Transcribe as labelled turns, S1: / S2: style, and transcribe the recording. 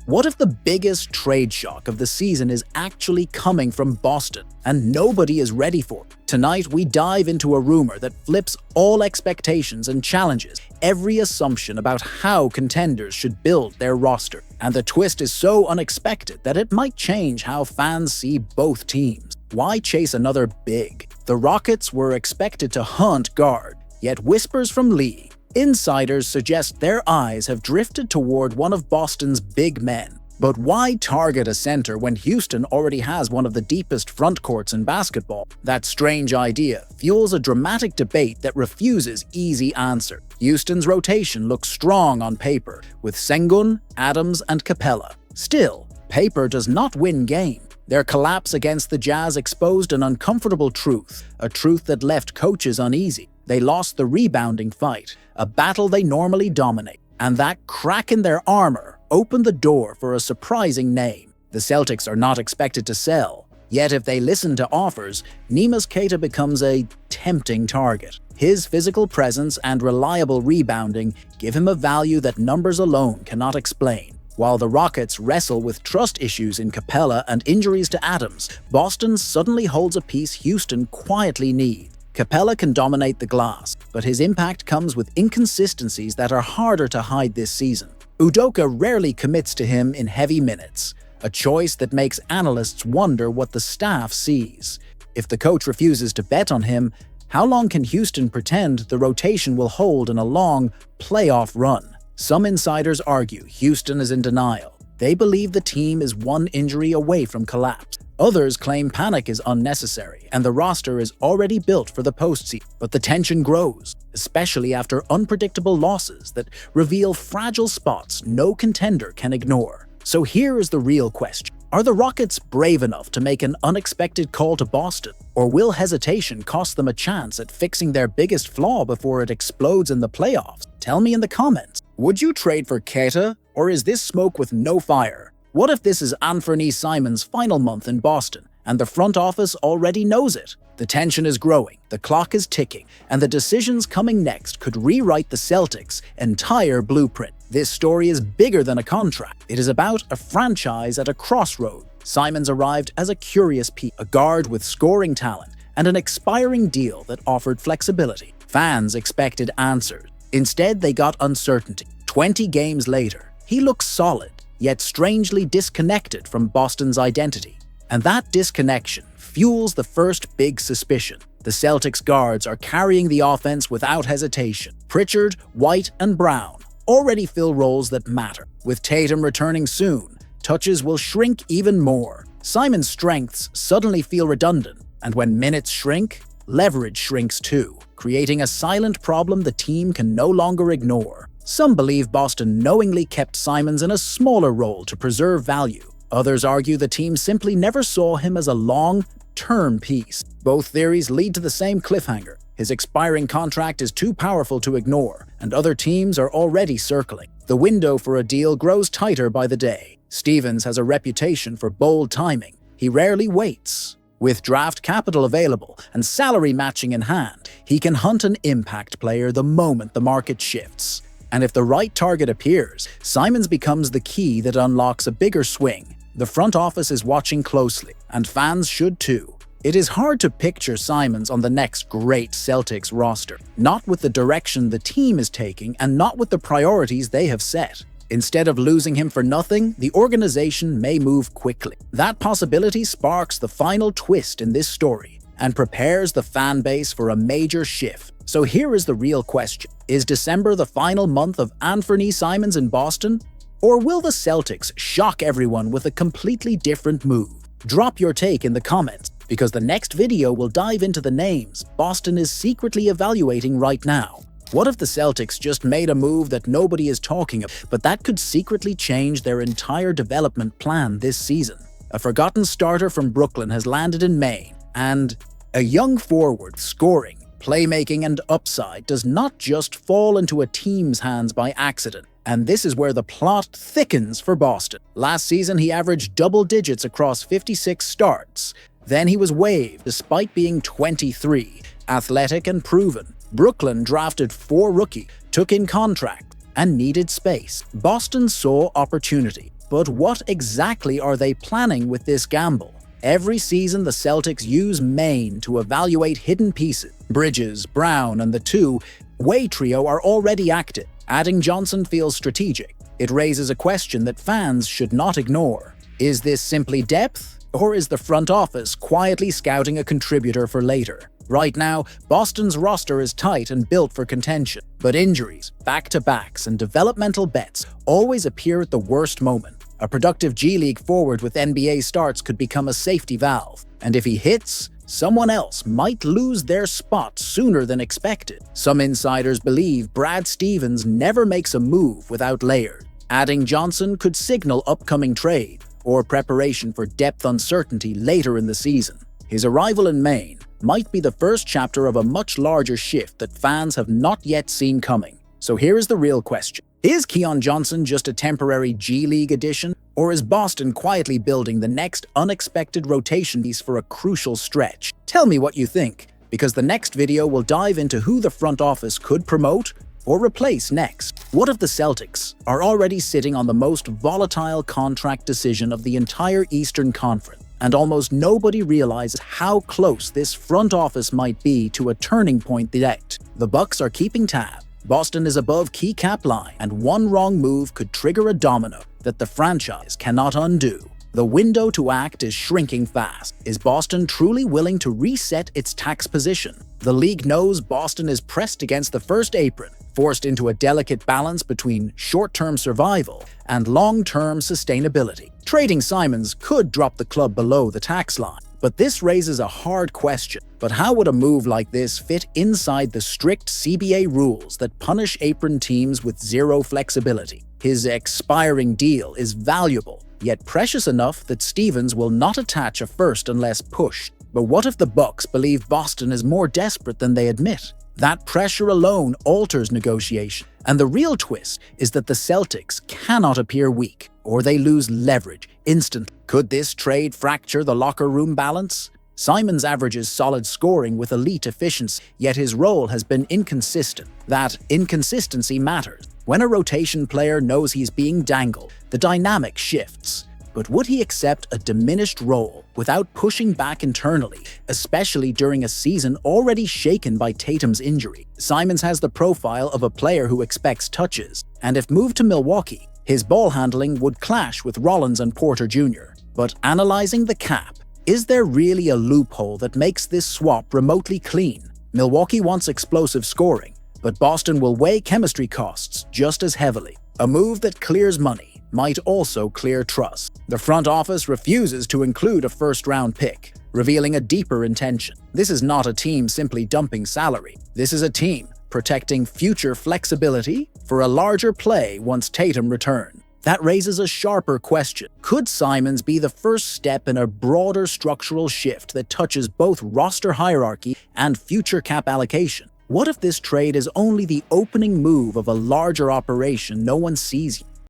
S1: What if the biggest trade shock of the season is actually coming from Boston, and nobody is ready for it? Tonight, we dive into a rumor that flips all expectations and challenges every assumption about how contenders should build their roster. And the twist is so unexpected that it might change how fans see both teams. Why chase another big? The Rockets were expected to hunt guard, yet whispers from Lee, insiders suggest their eyes have drifted toward one of Boston's big men. But why target a center when Houston already has one of the deepest front courts in basketball? That strange idea fuels a dramatic debate that refuses easy answer. Houston's rotation looks strong on paper, with Sengun, Adams, and Capella. Still, paper does not win games. Their collapse against the Jazz exposed an uncomfortable truth, a truth that left coaches uneasy. They lost the rebounding fight, a battle they normally dominate, and that crack in their armor opened the door for a surprising name. The Celtics are not expected to sell, yet if they listen to offers, Neemias Queta becomes a tempting target. His physical presence and reliable rebounding give him a value that numbers alone cannot explain. While the Rockets wrestle with trust issues in Capella and injuries to Adams, Boston suddenly holds a piece Houston quietly needs. Capella can dominate the glass, but his impact comes with inconsistencies that are harder to hide this season. Udoka rarely commits to him in heavy minutes, a choice that makes analysts wonder what the staff sees. If the coach refuses to bet on him, how long can Houston pretend the rotation will hold in a long playoff run? Some insiders argue Houston is in denial. They believe the team is one injury away from collapse. Others claim panic is unnecessary and the roster is already built for the postseason. But the tension grows, especially after unpredictable losses that reveal fragile spots no contender can ignore. So here is the real question. Are the Rockets brave enough to make an unexpected call to Boston? Or will hesitation cost them a chance at fixing their biggest flaw before it explodes in the playoffs? Tell me in the comments. Would you trade for Queta, or is this smoke with no fire? What if this is Anfernee Simons' final month in Boston, and the front office already knows it? The tension is growing, the clock is ticking, and the decisions coming next could rewrite the Celtics' entire blueprint. This story is bigger than a contract. It is about a franchise at a crossroad. Simons arrived as a curious piece, a guard with scoring talent, and an expiring deal that offered flexibility. Fans expected answers. Instead, they got uncertainty. 20 games later, he looks solid, yet strangely disconnected from Boston's identity. And that disconnection fuels the first big suspicion. The Celtics guards are carrying the offense without hesitation. Pritchard, White, and Brown already fill roles that matter. With Tatum returning soon, touches will shrink even more. Simons' strengths suddenly feel redundant, and when minutes shrink, leverage shrinks too, creating a silent problem the team can no longer ignore. Some believe Boston knowingly kept Simons in a smaller role to preserve value. Others argue the team simply never saw him as a long-term piece. Both theories lead to the same cliffhanger. His expiring contract is too powerful to ignore, and other teams are already circling. The window for a deal grows tighter by the day. Stevens has a reputation for bold timing. He rarely waits. With draft capital available and salary matching in hand, he can hunt an impact player the moment the market shifts. And if the right target appears, Simons becomes the key that unlocks a bigger swing. The front office is watching closely, and fans should too. It is hard to picture Simons on the next great Celtics roster, not with the direction the team is taking and not with the priorities they have set. Instead of losing him for nothing, the organization may move quickly. That possibility sparks the final twist in this story and prepares the fan base for a major shift. So here is the real question. Is December the final month of Anfernee Simons in Boston? Or will the Celtics shock everyone with a completely different move? Drop your take in the comments, because the next video will dive into the names Boston is secretly evaluating right now. What if the Celtics just made a move that nobody is talking about, but that could secretly change their entire development plan this season? A forgotten starter from Brooklyn has landed in Maine, and a young forward scoring, playmaking, and upside does not just fall into a team's hands by accident. And this is where the plot thickens for Boston. Last season, he averaged double digits across 56 starts. Then he was waived despite being 23, athletic and proven. Brooklyn drafted 4 rookies, took in contracts, and needed space. Boston saw opportunity. But what exactly are they planning with this gamble? Every season, the Celtics use Maine to evaluate hidden pieces. Bridges, Brown, and the two-way trio are already active. Adding Johnson feels strategic. It raises a question that fans should not ignore. Is this simply depth, or is the front office quietly scouting a contributor for later? Right now, Boston's roster is tight and built for contention, but injuries, back-to-backs, and developmental bets always appear at the worst moment. A productive G-League forward with NBA starts could become a safety valve, and if he hits, someone else might lose their spot sooner than expected. Some insiders believe Brad Stevens never makes a move without layers. Adding Johnson could signal upcoming trade or preparation for depth uncertainty later in the season. His arrival in Maine might be the first chapter of a much larger shift that fans have not yet seen coming. So here is the real question. Is Keon Johnson just a temporary G-League addition, or is Boston quietly building the next unexpected rotation piece for a crucial stretch? Tell me what you think, because the next video will dive into who the front office could promote or replace next. What if the Celtics are already sitting on the most volatile contract decision of the entire Eastern Conference, and almost nobody realizes how close this front office might be to a turning point yet? The Bucks are keeping tabs. Boston is above key cap line, and one wrong move could trigger a domino that the franchise cannot undo. The window to act is shrinking fast. Is Boston truly willing to reset its tax position? The league knows Boston is pressed against the first apron, forced into a delicate balance between short-term survival and long-term sustainability. Trading Simons could drop the club below the tax line, but this raises a hard question. But how would a move like this fit inside the strict CBA rules that punish apron teams with zero flexibility? His expiring deal is valuable, yet precious enough that Stevens will not attach a first unless pushed. But what if the Bucks believe Boston is more desperate than they admit? That pressure alone alters negotiation. And the real twist is that the Celtics cannot appear weak, or they lose leverage instantly. Could this trade fracture the locker room balance? Simons averages solid scoring with elite efficiency, yet his role has been inconsistent. That inconsistency matters. When a rotation player knows he's being dangled, the dynamic shifts. But would he accept a diminished role without pushing back internally, especially during a season already shaken by Tatum's injury? Simons has the profile of a player who expects touches, and if moved to Milwaukee, his ball handling would clash with Rollins and Porter Jr. But analyzing the cap, is there really a loophole that makes this swap remotely clean? Milwaukee wants explosive scoring, but Boston will weigh chemistry costs just as heavily. A move that clears money might also clear trust. The front office refuses to include a first-round pick, revealing a deeper intention. This is not a team simply dumping salary. This is a team protecting future flexibility for a larger play once Tatum returns. That raises a sharper question. Could Simons be the first step in a broader structural shift that touches both roster hierarchy and future cap allocation? What if this trade is only the opening move of a larger operation no one sees yet?